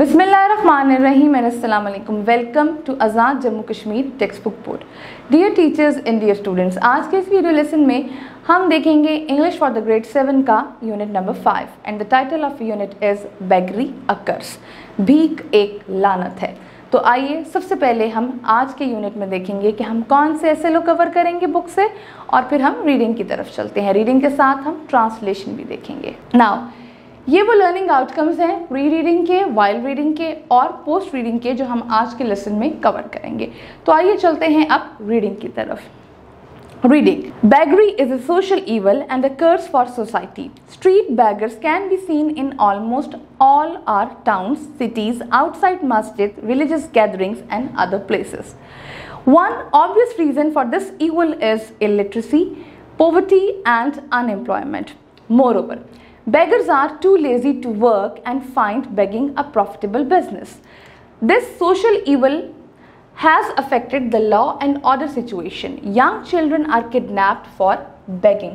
बिस्मिल्लाहिर्रहमानिर्रहीम एंड अस्सलाम वालेकुम। Welcome to Azad Jammu Kashmir text book board. Dear teachers and dear students, आज के इस वीडियो लेसन में हम देखेंगे इंग्लिश फॉर द ग्रेड 7 का unit number 5 and the title of unit is beggary a curse. भीख एक लानत है। तो आइए सबसे पहले हम आज के यूनिट में देखेंगे कि हम कौन से ऐसे लो कवर करेंगे बुक से, और फिर हम रीडिंग की तरफ चलते हैं। रीडिंग के साथ हम ट्रांसलेशन भी देखेंगे। नाउ ये वो लर्निंग आउटकम्स हैं प्री रीडिंग के, वाइल रीडिंग के और पोस्ट रीडिंग के, जो हम आज के लेसन में कवर करेंगे। तो आइए चलते हैं अब रीडिंग की तरफ। Reading. Beggary is a social evil and a curse for society. Street beggars can be seen in almost all our towns, cities, outside masjid, religious gatherings and other places. One obvious reason for this evil is illiteracy, poverty and unemployment. Moreover, beggars are too lazy to work and find begging a profitable business. This social evil has affected the law and order situation. Young children are kidnapped for begging.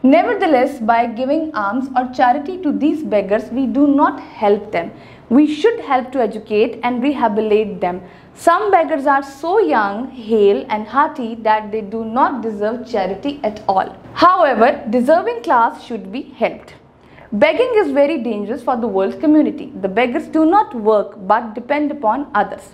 Nevertheless, by giving alms or charity to these beggars, we do not help them. We should help to educate and rehabilitate them. Some beggars are so young, hale and hearty that they do not deserve charity at all. However, deserving class should be helped. Begging is very dangerous for the world's community. The beggars do not work but depend upon others.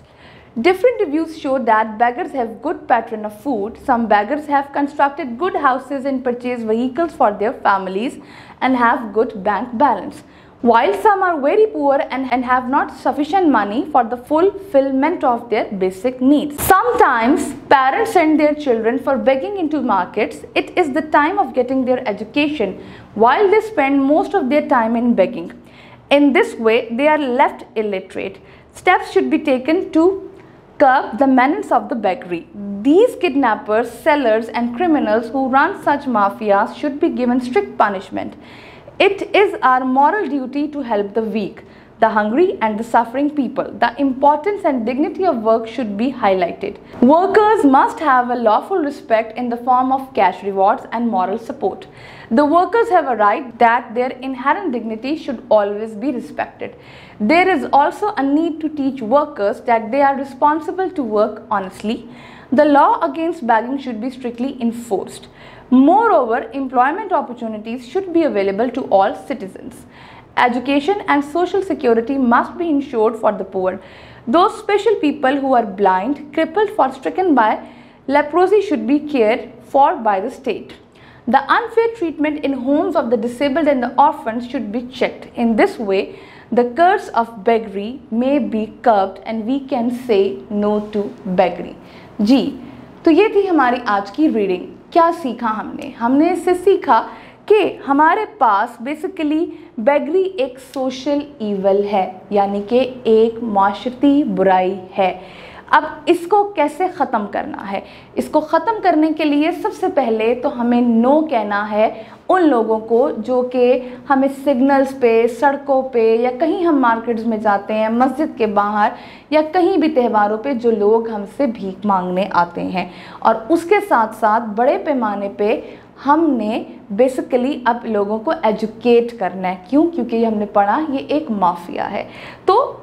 Different reviews show that beggars have good pattern of food. Some beggars have constructed good houses and purchased vehicles for their families and have good bank balance, while some are very poor and have not sufficient money for the fulfillment of their basic needs. Sometimes parents send their children for begging into markets. It is the time of getting their education, while they spend most of their time in begging. In this way, they are left illiterate. Steps should be taken to curb the menace of the beggary. These kidnappers, sellers and criminals who run such mafias should be given strict punishment. It is our moral duty to help the weak, the hungry and the suffering people. The importance and dignity of work should be highlighted. Workers must have a lawful respect in the form of cash rewards and moral support. The workers have a right that their inherent dignity should always be respected. There is also a need to teach workers that they are responsible to work honestly. The law against begging should be strictly enforced. Moreover, employment opportunities should be available to all citizens. Education and social security must be ensured for the poor. Those special people who are blind, crippled or stricken by leprosy should be cared for by the state. The unfair treatment in homes of the disabled and the orphans should be checked. In this way, the curse of beggary may be curbed and we can say no to beggary. जी, तो ये थी हमारी आज की reading. क्या सीखा हमने इससे सीखा कि हमारे पास बेसिकली बेगरी एक सोशल ईवल है, यानी कि एक माशरती बुराई है। अब इसको कैसे ख़त्म करना है? इसको ख़त्म करने के लिए सबसे पहले तो हमें नो कहना है उन लोगों को जो कि हमें सिग्नल्स पे, सड़कों पे, या कहीं हम मार्केट्स में जाते हैं, मस्जिद के बाहर या कहीं भी त्योहारों पे जो लोग हमसे भीख मांगने आते हैं। और उसके साथ साथ बड़े पैमाने पे हमने बेसिकली अब लोगों को एजुकेट करना है। क्यों? क्योंकि हमने पढ़ा ये एक माफिया है। तो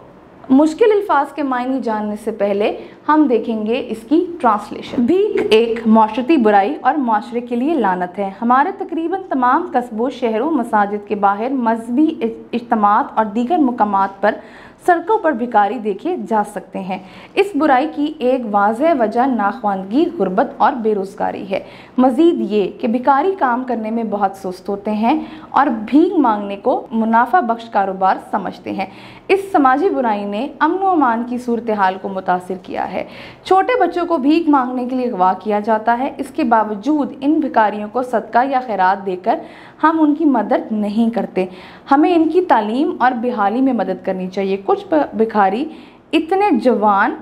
मुश्किल अल्फाज के मायने जानने से पहले हम देखेंगे इसकी ट्रांसलेशन। भीख एक माशरती बुराई और माशरे के लिए लानत है। हमारे तकरीबन तमाम कस्बों, शहरों, मसाजिद के बाहर, मजहबी इज्तिमात और दीगर मुकामात पर सड़कों पर भिखारी देखे जा सकते हैं। इस बुराई की एक वाज़ेह वजह नाख्वानगी, गुर्बत और बेरोज़गारी है। मज़ीद ये कि भिखारी काम करने में बहुत सुस्त होते हैं और भीख मांगने को मुनाफा बख्श कारोबार समझते हैं। इस समाजी बुराई ने अमन व अमान की सूरत हाल को मुतासिर किया है। छोटे बच्चों को भीख मांगने के लिए अगवा किया जाता है। इसके बावजूद इन भिखारियों को सदका या खैरात देकर हम उनकी मदद नहीं करते। हमें इनकी तालीम और बहाली में मदद करनी चाहिए। कुछ भिखारी इतने जवान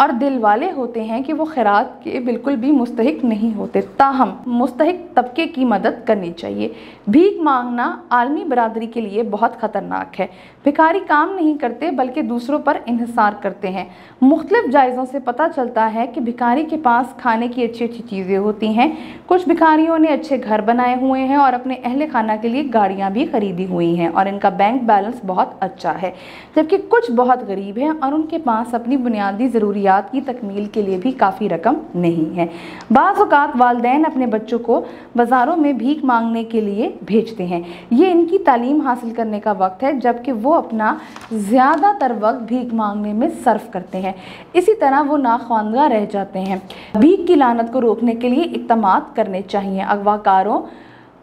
और दिल वाले होते हैं कि वो खैरात के बिल्कुल भी मुस्तहिक नहीं होते, ताहम मुस्तहिक तबके की मदद करनी चाहिए। भीख मांगना आलमी बरादरी के लिए बहुत ख़तरनाक है। भिखारी काम नहीं करते बल्कि दूसरों पर इन्हिसार करते हैं। मुख्तलिफ जायज़ों से पता चलता है कि भिखारी के पास खाने की अच्छी अच्छी चीज़ें होती हैं। कुछ भिखारियों ने अच्छे घर बनाए हुए हैं और अपने अहले खाना के लिए गाड़ियाँ भी खरीदी हुई हैं और इनका बैंक बैलेंस बहुत अच्छा है, जबकि कुछ बहुत गरीब हैं और उनके पास अपनी बुनियादी ज़रूरियात की तकमील के लिए भी काफ़ी रकम नहीं है। बाज़ औक़ात वालिदैन अपने बच्चों को बाज़ारों में भीख मांगने के लिए भेजते हैं। ये इनकी तालीम हासिल करने का वक्त है, जबकि वो अपना ज़्यादातर वक्त भीख मांगने में सर्फ करते हैं। इसी तरह वो नाख्वानदा रह जाते हैं। भीख की लानत को रोकने के लिए इक़दामात करने चाहिए। अगवाकारों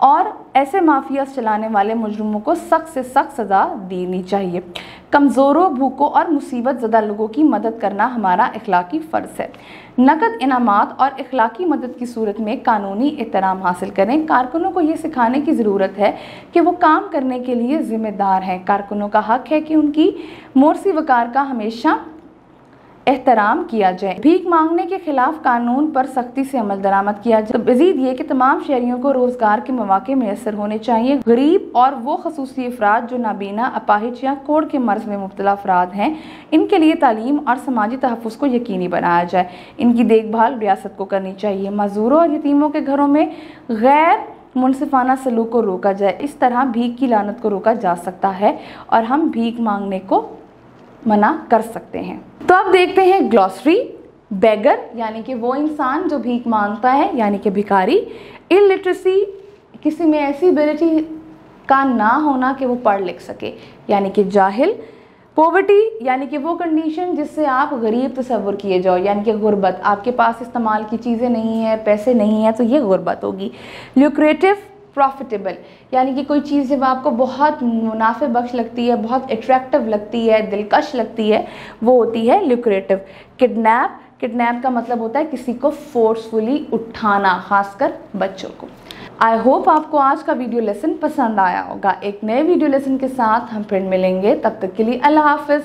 और ऐसे माफियाज चलाने वाले मुजरिमों को सख्त से सख्त सज़ा देनी चाहिए। कमज़ोरों, भूखों और मुसीबत ज़दा लोगों की मदद करना हमारा इखलाकी फ़र्ज़ है। नकद इनामात और इखलाकी मदद की सूरत में कानूनी एहतराम हासिल करें। कारकुनों को ये सिखाने की ज़रूरत है कि वो काम करने के लिए ज़िम्मेदार हैं। कारकुनों का हक़ है कि उनकी मोरसी वक़ार का हमेशा एहतराम किया जाए। भीख मांगने के खिलाफ कानून पर सख्ती से अमल दरामद किया जाए। मज़ीद ये कि तमाम शहरियों को रोज़गार के मौके मैसर होने चाहिए। गरीब और वो खसूसी अफराद जो नाबीना, अपाहिज या कोढ़ के मर्ज में मुब्तला अफराद हैं, इनके लिए तालीम और समाजी तहफ़्फ़ुज़ को यकीनी बनाया जाए। इनकी देखभाल रियासत को करनी चाहिए। मज़दूरों और यतीमों के घरों में गैर मुनसिफाना सलूक को रोका जाए। इस तरह भीख की लानत को रोका जा सकता है और हम भीख मांगने को मना कर सकते हैं। तो अब देखते हैं ग्लॉसरी। बेगर यानी कि वो इंसान जो भीख मांगता है, यानी कि भिखारी। इलिटरेसी, किसी में ऐसी एबिलिटी का ना होना कि वो पढ़ लिख सके, यानी कि जाहिल। पॉवर्टी यानी कि वो कंडीशन जिससे आप गरीब तस्वुर किए जाओ, यानी कि गुर्बत, आपके पास इस्तेमाल की चीज़ें नहीं है, पैसे नहीं है, तो ये गुर्बत होगी। ल्यूक्रेटिव, प्रॉफिटेबल यानी कि कोई चीज़ जब आपको बहुत मुनाफे बख्श लगती है, बहुत अट्रैक्टिव लगती है, दिलकश लगती है, वो होती है ल्यूक्रेटिव। किडनैप, किडनैप का मतलब होता है किसी को फोर्सफुली उठाना, खासकर बच्चों को। आई होप आपको आज का वीडियो लेसन पसंद आया होगा। एक नए वीडियो लेसन के साथ हम फिर मिलेंगे, तब तक के लिए अल्लाह हाफ़िज़।